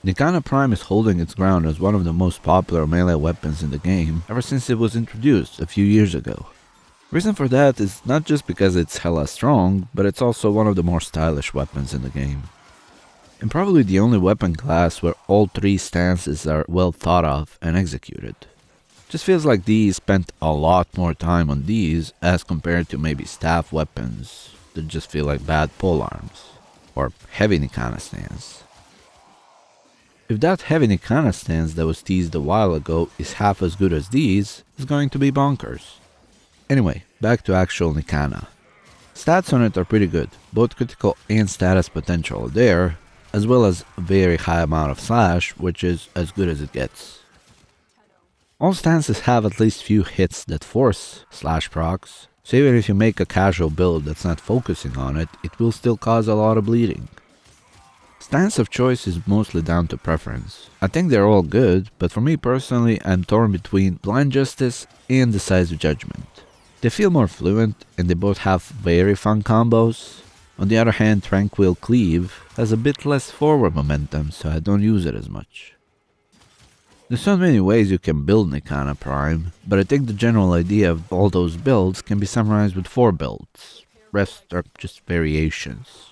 Nikana Prime is holding its ground as one of the most popular melee weapons in the game ever since it was introduced a few years ago. Reason for that is not just because it's hella strong, but it's also one of the more stylish weapons in the game. And probably the only weapon class where all three stances are well thought of and executed. Just feels like these spent a lot more time on these as compared to maybe staff weapons that just feel like bad polearms, or heavy Nikana stance. If that heavy Nikana stance that was teased a while ago is half as good as these, it's going to be bonkers. Anyway, back to actual Nikana. Stats on it are pretty good, both critical and status potential are there, as well as a very high amount of slash, which is as good as it gets. All stances have at least few hits that force slash procs, so even if you make a casual build that's not focusing on it, it will still cause a lot of bleeding. Stance of choice is mostly down to preference. I think they're all good, but for me personally, I'm torn between Blind Justice and Decisive Judgment. They feel more fluent, and they both have very fun combos. On the other hand, Tranquil Cleave has a bit less forward momentum, so I don't use it as much. There's so many ways you can build Nikana Prime, but I think the general idea of all those builds can be summarized with 4 builds. Rest are just variations.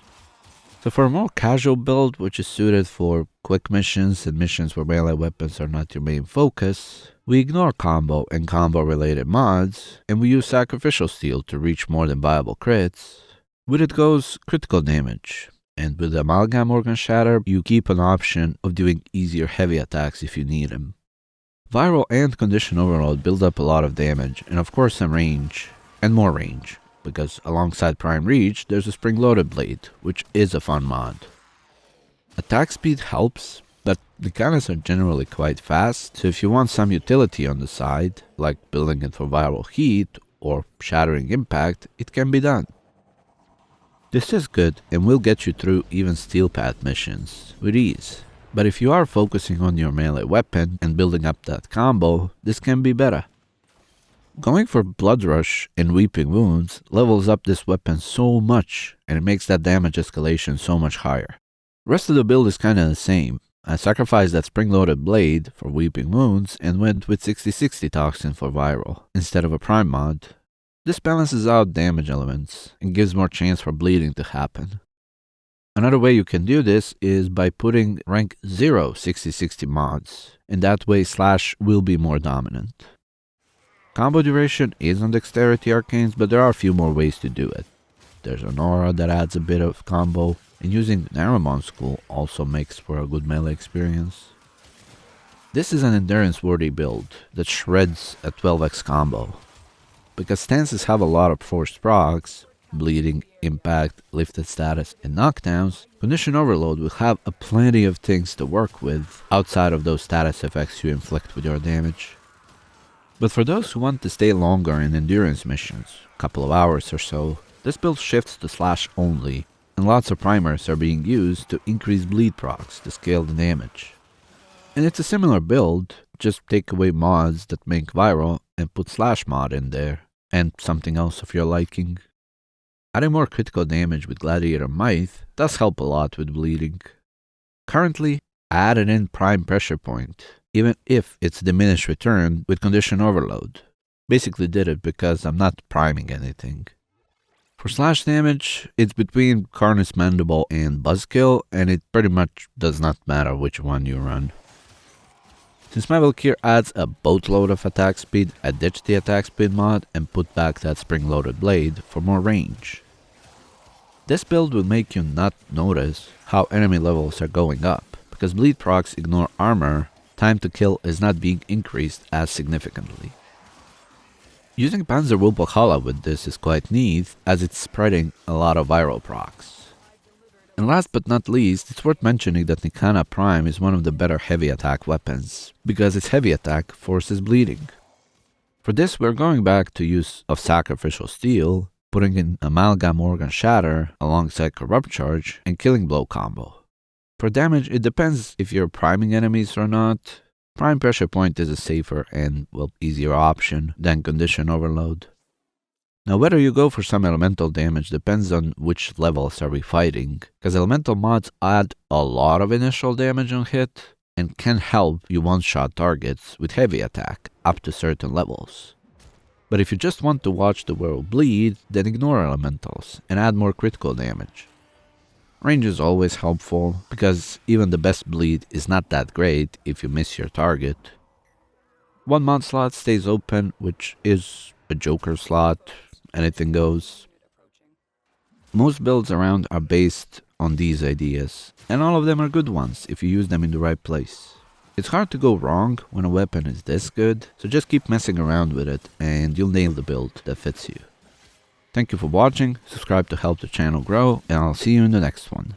So for a more casual build, which is suited for quick missions and missions where melee weapons are not your main focus, we ignore combo and combo related mods, and we use Sacrificial Steel to reach more than viable crits. With it goes critical damage, and with Amalgam Organ Shatter, you keep an option of doing easier heavy attacks if you need them. Viral and Condition Overload build up a lot of damage, and of course some range, and more range, because alongside Prime Reach, there's a Spring-Loaded Blade, which is a fun mod. Attack speed helps, but the Nikanas are generally quite fast, so if you want some utility on the side, like building it for viral heat or shattering impact, it can be done. This is good and will get you through even Steel Path missions with ease, but if you are focusing on your melee weapon and building up that combo, this can be better. Going for Blood Rush and Weeping Wounds levels up this weapon so much, and it makes that damage escalation so much higher. Rest of the build is kinda the same. I sacrificed that Spring-Loaded Blade for Weeping Wounds and went with 60/60 Toxin for Viral, instead of a Prime mod. This balances out damage elements and gives more chance for bleeding to happen. Another way you can do this is by putting rank 0 60/60 mods, and that way slash will be more dominant. Combo duration is on Dexterity Arcanes, but there are a few more ways to do it. There's an aura that adds a bit of combo, and using Naramon School also makes for a good melee experience. This is an endurance-worthy build that shreds a 12x combo. Because stances have a lot of forced procs, bleeding, impact, lifted status, and knockdowns, Condition Overload will have a plenty of things to work with outside of those status effects you inflict with your damage. But for those who want to stay longer in endurance missions, a couple of hours or so, this build shifts to slash only, and lots of primers are being used to increase bleed procs to scale the damage. And it's a similar build, just take away mods that make viral and put slash mod in there, and something else of your liking. Adding more critical damage with Gladiator Might does help a lot with bleeding. Currently, I added in Prime Pressure Point, even if it's diminished return with Condition Overload. Basically did it because I'm not priming anything. For slash damage, it's between Carnus Mandible and Buzzkill, and it pretty much does not matter which one you run. Since my Valkyr adds a boatload of attack speed, I ditched the attack speed mod and put back that Spring-Loaded Blade for more range. This build will make you not notice how enemy levels are going up, because bleed procs ignore armor, time to kill is not being increased as significantly. Using Panzer Valhalla with this is quite neat, as it's spreading a lot of viral procs. And last but not least, it's worth mentioning that Nikana Prime is one of the better heavy attack weapons, because its heavy attack forces bleeding. For this, we're going back to use of Sacrificial Steel, putting in Amalgam Organ Shatter alongside Corrupt Charge and Killing Blow combo. For damage, it depends if you're priming enemies or not. Prime Pressure Point is a safer and, well, easier option than Condition Overload. Now whether you go for some elemental damage depends on which levels are we fighting, because elemental mods add a lot of initial damage on hit, and can help you one-shot targets with heavy attack up to certain levels. But if you just want to watch the world bleed, then ignore elementals and add more critical damage. Range is always helpful, because even the best bleed is not that great if you miss your target. One mod slot stays open, which is a Joker slot, anything goes. Most builds around are based on these ideas, and all of them are good ones if you use them in the right place. It's hard to go wrong when a weapon is this good, so just keep messing around with it and you'll nail the build that fits you. Thank you for watching, subscribe to help the channel grow, and I'll see you in the next one.